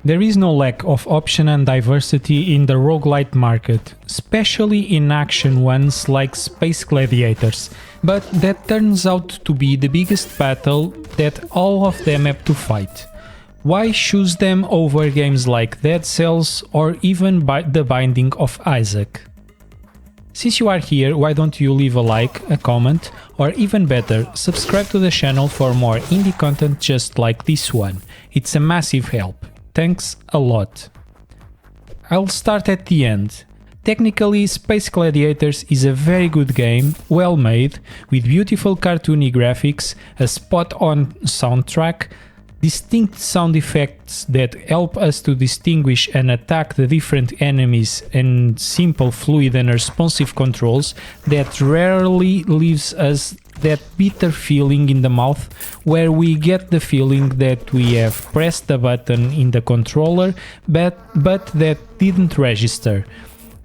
There is no lack of option and diversity in the roguelite market, especially in action ones like Space Gladiators, but that turns out to be the biggest battle that all of them have to fight. Why choose them over games like Dead Cells or even The Binding of Isaac? Since you are here, why don't you leave a like, a comment, or even better, subscribe to the channel for more indie content just like this one. It's a massive help. Thanks a lot. I'll start at the end. Technically, Space Gladiators is a very good game, well made, with beautiful cartoony graphics, a spot-on soundtrack, distinct sound effects that help us to distinguish and attack the different enemies, and simple, fluid and responsive controls that rarely leaves us that bitter feeling in the mouth where we get the feeling that we have pressed the button in the controller but that didn't register.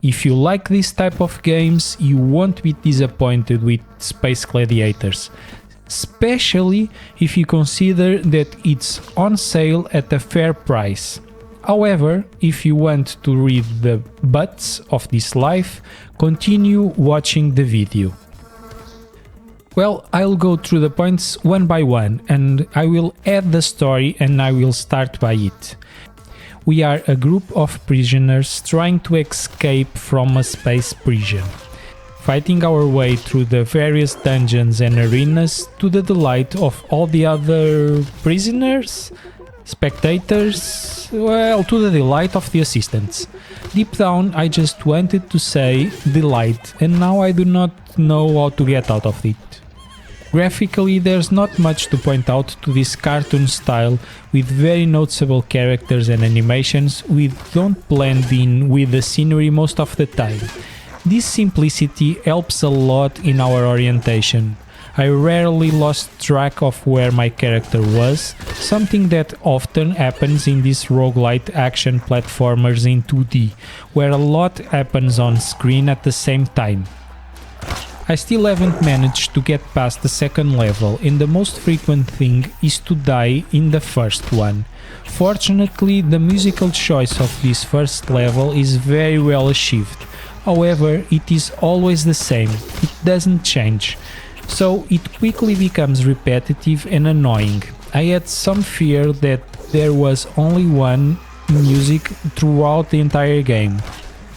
If you like this type of games, you won't be disappointed with Space Gladiators, especially if you consider that it's on sale at a fair price. However, if you want to read the buts of this life, continue watching the video. Well, I'll go through the points one by one, and I will add the story and I will start by it. We are a group of prisoners trying to escape from a space prison, fighting our way through the various dungeons and arenas to the delight of all the other prisoners? Spectators? Well, to the delight of the assistants. Deep down, I just wanted to say delight, and now I do not know how to get out of it. Graphically, there's not much to point out to this cartoon style, with very noticeable characters and animations which don't blend in with the scenery most of the time. This simplicity helps a lot in our orientation. I rarely lost track of where my character was, something that often happens in these roguelite action platformers in 2D, where a lot happens on screen at the same time. I still haven't managed to get past the second level, and the most frequent thing is to die in the first one. Fortunately, the musical choice of this first level is very well achieved. However, it is always the same, it doesn't change, so it quickly becomes repetitive and annoying. I had some fear that there was only one music throughout the entire game,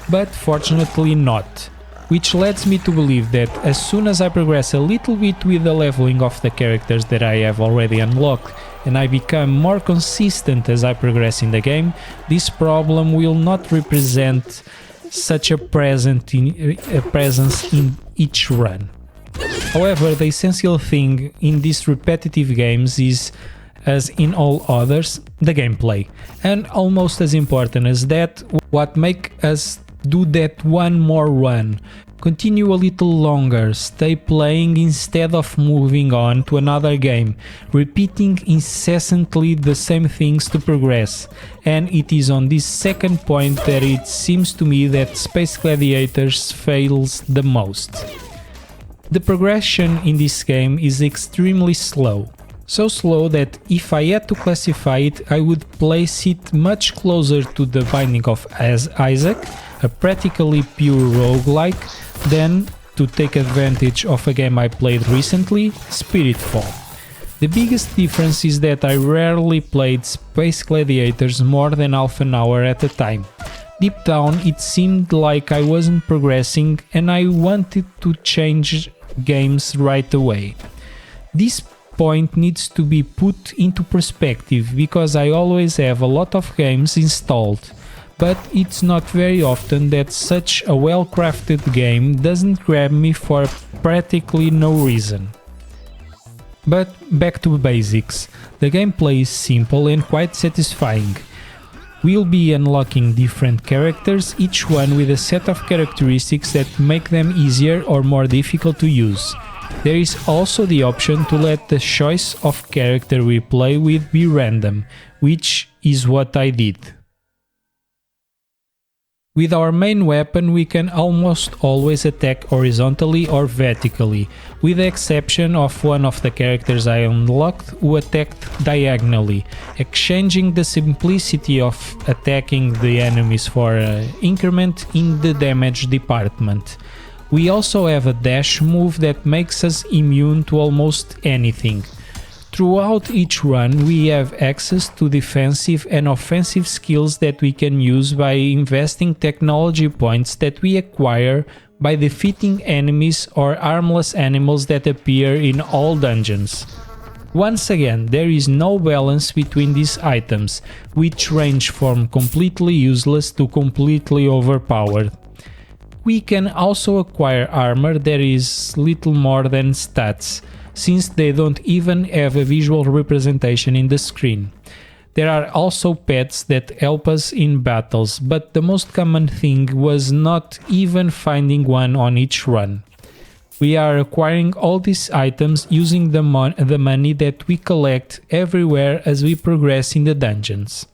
but fortunately not. Which leads me to believe that as soon as I progress a little bit with the leveling of the characters that I have already unlocked, and I become more consistent as I progress in the game, this problem will not represent such a presence in each run. However, the essential thing in these repetitive games is, as in all others, the gameplay, and almost as important as that, what makes us do that one more run, continue a little longer, stay playing instead of moving on to another game, repeating incessantly the same things to progress. And it is on this second point that it seems to me that Space Gladiators fails the most. The progression in this game is extremely slow. So slow that if I had to classify it, I would place it much closer to The Binding of Isaac, a practically pure roguelike, than, to take advantage of a game I played recently, Spiritfall. The biggest difference is that I rarely played Space Gladiators more than half an hour at a time. Deep down it seemed like I wasn't progressing and I wanted to change games right away. This point needs to be put into perspective because I always have a lot of games installed, but it's not very often that such a well-crafted game doesn't grab me for practically no reason. But back to basics. The gameplay is simple and quite satisfying. We'll be unlocking different characters, each one with a set of characteristics that make them easier or more difficult to use. There is also the option to let the choice of character we play with be random, which is what I did. With our main weapon we can almost always attack horizontally or vertically, with the exception of one of the characters I unlocked who attacked diagonally, exchanging the simplicity of attacking the enemies for an increment in the damage department. We also have a dash move that makes us immune to almost anything. Throughout each run we have access to defensive and offensive skills that we can use by investing technology points that we acquire by defeating enemies or harmless animals that appear in all dungeons. Once again, there is no balance between these items, which range from completely useless to completely overpowered. We can also acquire armor that is little more than stats, since they don't even have a visual representation in the screen. There are also pets that help us in battles, but the most common thing was not even finding one on each run. We are acquiring all these items using the money that we collect everywhere as we progress in the dungeons.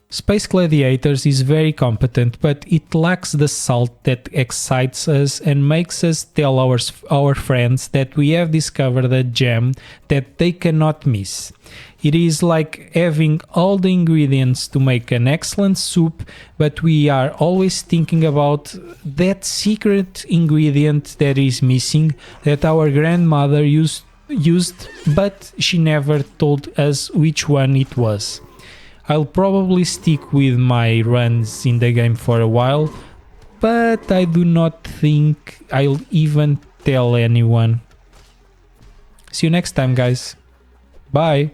Space Gladiators is very competent, but it lacks the salt that excites us and makes us tell our friends that we have discovered a gem that they cannot miss. It is like having all the ingredients to make an excellent soup, but we are always thinking about that secret ingredient that is missing, that our grandmother used, but she never told us which one it was. I'll probably stick with my runs in the game for a while, but I do not think I'll even tell anyone. See you next time, guys. Bye!